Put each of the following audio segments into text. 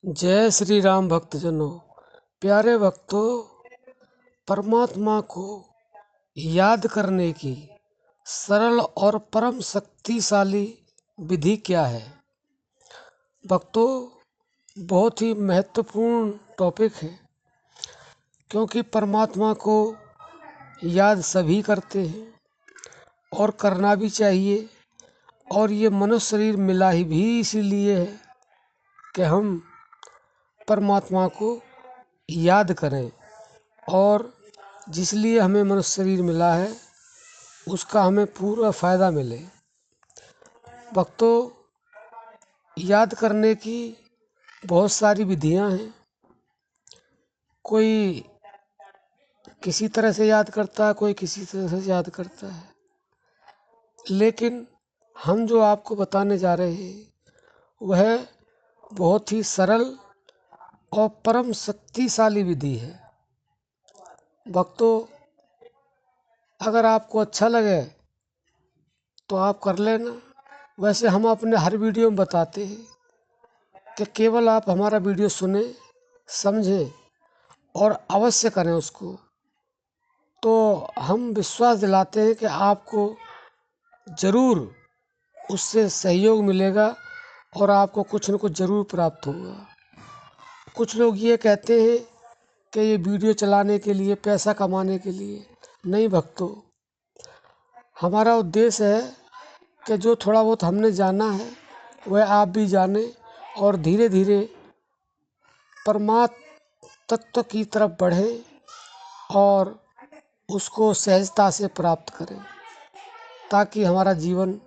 जय श्री राम भक्तजनों। प्यारे भक्तों, परमात्मा को याद करने की सरल और परम शक्तिशाली विधि क्या है? भक्तों, बहुत ही महत्वपूर्ण टॉपिक है, क्योंकि परमात्मा को याद सभी करते हैं और करना भी चाहिए। और ये मनुष्य शरीर मिला ही भी इसीलिए है कि हम परमात्मा को याद करें, और जिसलिए हमें मनुष्य शरीर मिला है उसका हमें पूरा फायदा मिले। भक्तों, याद करने की बहुत सारी विधियां हैं। कोई किसी तरह से याद करता है, कोई किसी तरह से याद करता है, लेकिन हम जो आपको बताने जा रहे हैं वह बहुत ही सरल और परम शक्तिशाली विधि है। भक्तों, अगर आपको अच्छा लगे तो आप कर लेना। वैसे हम अपने हर वीडियो में बताते हैं कि केवल आप हमारा वीडियो सुने, समझें और अवश्य करें उसको, तो हम विश्वास दिलाते हैं कि आपको ज़रूर उससे सहयोग मिलेगा और आपको कुछ न कुछ ज़रूर प्राप्त होगा। कुछ लोग ये कहते हैं कि ये वीडियो चलाने के लिए, पैसा कमाने के लिए। नहीं भक्तों, हमारा उद्देश्य है कि जो थोड़ा बहुत हमने जाना है वह आप भी जाने और धीरे धीरे परमात्म तत्व की तरफ बढ़े और उसको सहजता से प्राप्त करें, ताकि हमारा जीवन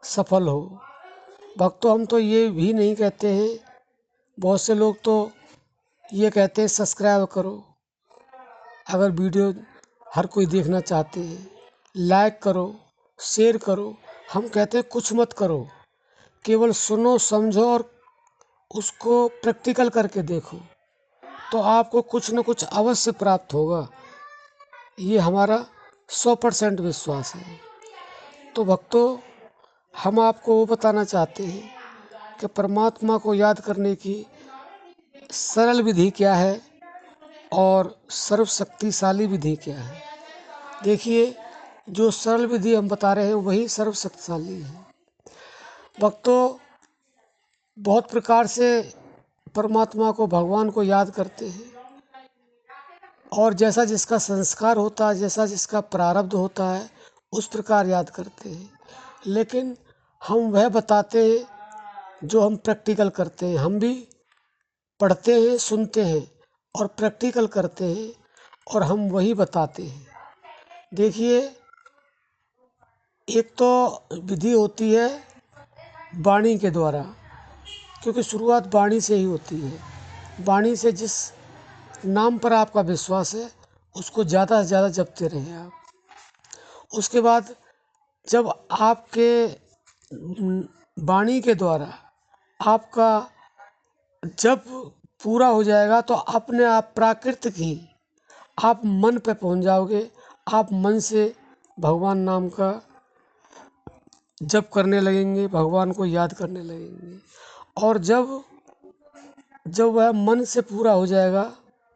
सफल हो। भक्तों, हम तो ये भी नहीं कहते हैं, बहुत से लोग तो ये कहते हैं सब्सक्राइब करो। अगर वीडियो हर कोई देखना चाहते हैं, लाइक करो, शेयर करो। हम कहते हैं कुछ मत करो, केवल सुनो, समझो और उसको प्रैक्टिकल करके देखो, तो आपको कुछ न कुछ अवश्य प्राप्त होगा। ये हमारा 100% विश्वास है। तो भक्तों, हम आपको वो बताना चाहते हैं कि परमात्मा को याद करने की सरल विधि क्या है और सर्वशक्तिशाली विधि क्या है। देखिए, जो सरल विधि हम बता रहे हैं वही सर्वशक्तिशाली है। भक्तों, बहुत प्रकार से परमात्मा को, भगवान को याद करते हैं, और जैसा जिसका संस्कार होता है, जैसा जिसका प्रारब्ध होता है, उस प्रकार याद करते हैं। लेकिन हम वह बताते हैं जो हम प्रैक्टिकल करते हैं। हम भी पढ़ते हैं, सुनते हैं और प्रैक्टिकल करते हैं, और हम वही बताते हैं। देखिए, एक तो विधि होती है वाणी के द्वारा, क्योंकि शुरुआत वाणी से ही होती है। वाणी से जिस नाम पर आपका विश्वास है उसको ज़्यादा से ज़्यादा जपते रहें आप। उसके बाद जब आपके वाणी के द्वारा आपका जब पूरा हो जाएगा तो अपने आप प्राकृतिक ही आप मन पे पहुंच जाओगे। आप मन से भगवान नाम का जप करने लगेंगे, भगवान को याद करने लगेंगे। और जब जब वह मन से पूरा हो जाएगा,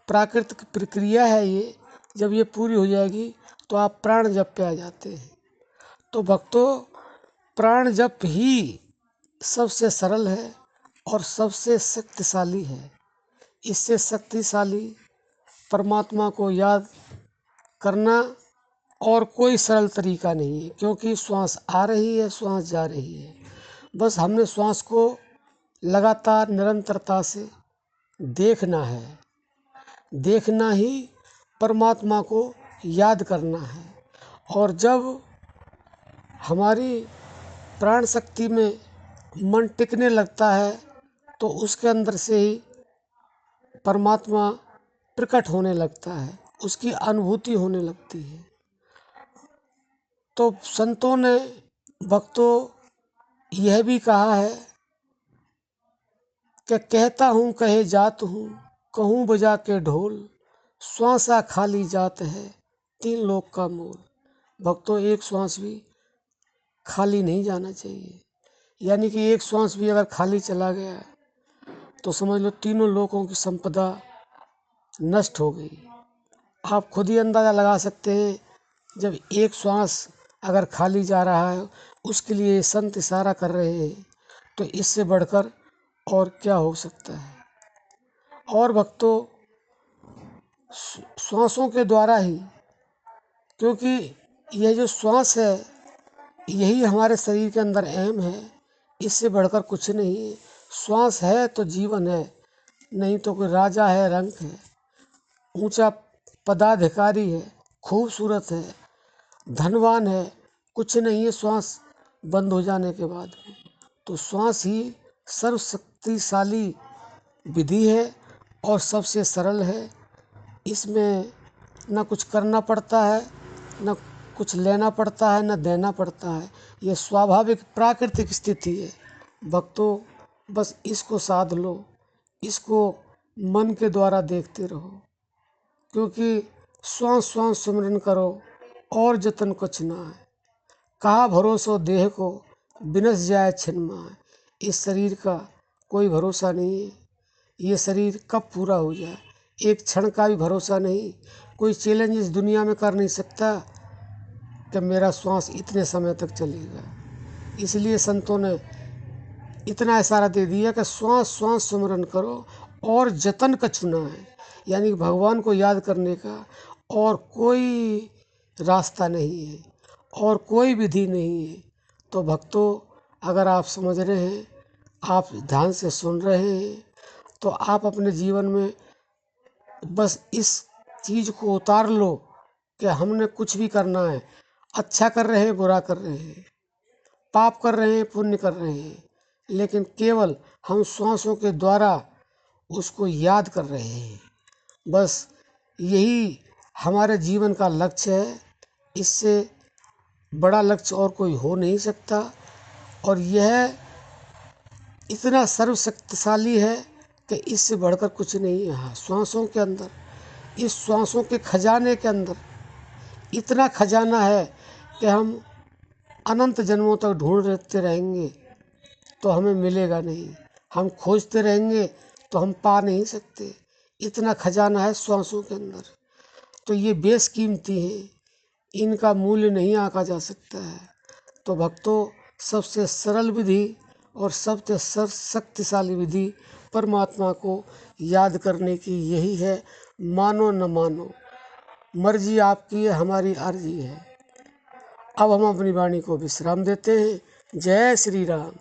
प्राकृतिक प्रक्रिया है ये, जब ये पूरी हो जाएगी तो आप प्राण जप पे आ जाते हैं। तो भक्तों, प्राण जप ही सबसे सरल है और सबसे शक्तिशाली है। इससे शक्तिशाली परमात्मा को याद करना और कोई सरल तरीका नहीं है, क्योंकि श्वास आ रही है, श्वास जा रही है। बस हमने श्वास को लगातार निरंतरता से देखना है। देखना ही परमात्मा को याद करना है। और जब हमारी प्राण शक्ति में मन टिकने लगता है तो उसके अंदर से ही परमात्मा प्रकट होने लगता है, उसकी अनुभूति होने लगती है। तो संतों ने, भक्तों, यह भी कहा है कि कहता हूँ कहे जात हूँ, कहूँ बजा के ढोल, श्वासा खाली जात है, 3 लोक का मोल। भक्तों, एक श्वास भी खाली नहीं जाना चाहिए। यानी कि एक श्वास भी अगर खाली चला गया तो समझ लो तीनों लोकों की संपदा नष्ट हो गई। आप खुद ही अंदाज़ा लगा सकते हैं, जब एक श्वास अगर खाली जा रहा है उसके लिए संत इशारा कर रहे हैं, तो इससे बढ़कर और क्या हो सकता है। और भक्तों, श्वासों के द्वारा ही, क्योंकि यह जो श्वास है यही हमारे शरीर के अंदर अहम है, इससे बढ़कर कुछ नहीं है। श्वास है तो जीवन है, नहीं तो कोई राजा है, रंक है, ऊंचा पदाधिकारी है, खूबसूरत है, धनवान है, कुछ नहीं है श्वास बंद हो जाने के बाद। तो श्वास ही सर्वशक्तिशाली विधि है और सबसे सरल है। इसमें न कुछ करना पड़ता है, न कुछ लेना पड़ता है, न देना पड़ता है। ये स्वाभाविक प्राकृतिक स्थिति है। भक्तों, बस इसको साध लो, इसको मन के द्वारा देखते रहो, क्योंकि श्वास श्वास सिमरन करो और जतन कुछ ना है। कहा भरोसो देह को बिनस जाए छिन माए। इस शरीर का कोई भरोसा नहीं है, ये शरीर कब पूरा हो जाए, एक क्षण का भी भरोसा नहीं। कोई चैलेंज इस दुनिया में कर नहीं सकता कि मेरा श्वास इतने समय तक चलेगा। इसलिए संतों ने इतना इशारा दे दिया कि श्वास श्वास सिमरन करो और जतन का चुना है, यानी भगवान को याद करने का और कोई रास्ता नहीं है और कोई विधि नहीं है। तो भक्तों, अगर आप समझ रहे हैं, आप ध्यान से सुन रहे हैं, तो आप अपने जीवन में बस इस चीज़ को उतार लो कि हमने कुछ भी करना है, अच्छा कर रहे हैं, बुरा कर रहे हैं, पाप कर रहे हैं, पुण्य कर रहे हैं, लेकिन केवल हम श्वासों के द्वारा उसको याद कर रहे हैं। बस यही हमारे जीवन का लक्ष्य है। इससे बड़ा लक्ष्य और कोई हो नहीं सकता, और यह इतना सर्वशक्तिशाली है कि इससे बढ़कर कुछ नहीं है। हाँ, श्वासों के अंदर, इस श्वासों के खजाने के अंदर इतना खजाना है कि हम अनंत जन्मों तक ढूंढते रहेंगे तो हमें मिलेगा नहीं, हम खोजते रहेंगे तो हम पा नहीं सकते। इतना खजाना है श्वासों के अंदर। तो ये बेशकीमती हैं, इनका मूल्य नहीं आंका जा सकता है। तो भक्तों, सबसे सरल विधि और सबसे शक्तिशाली विधि परमात्मा को याद करने की यही है। मानो न मानो, मर्जी आपकी है, हमारी अर्जी है। अब हम अपनी वाणी को विश्राम देते हैं। जय श्री राम।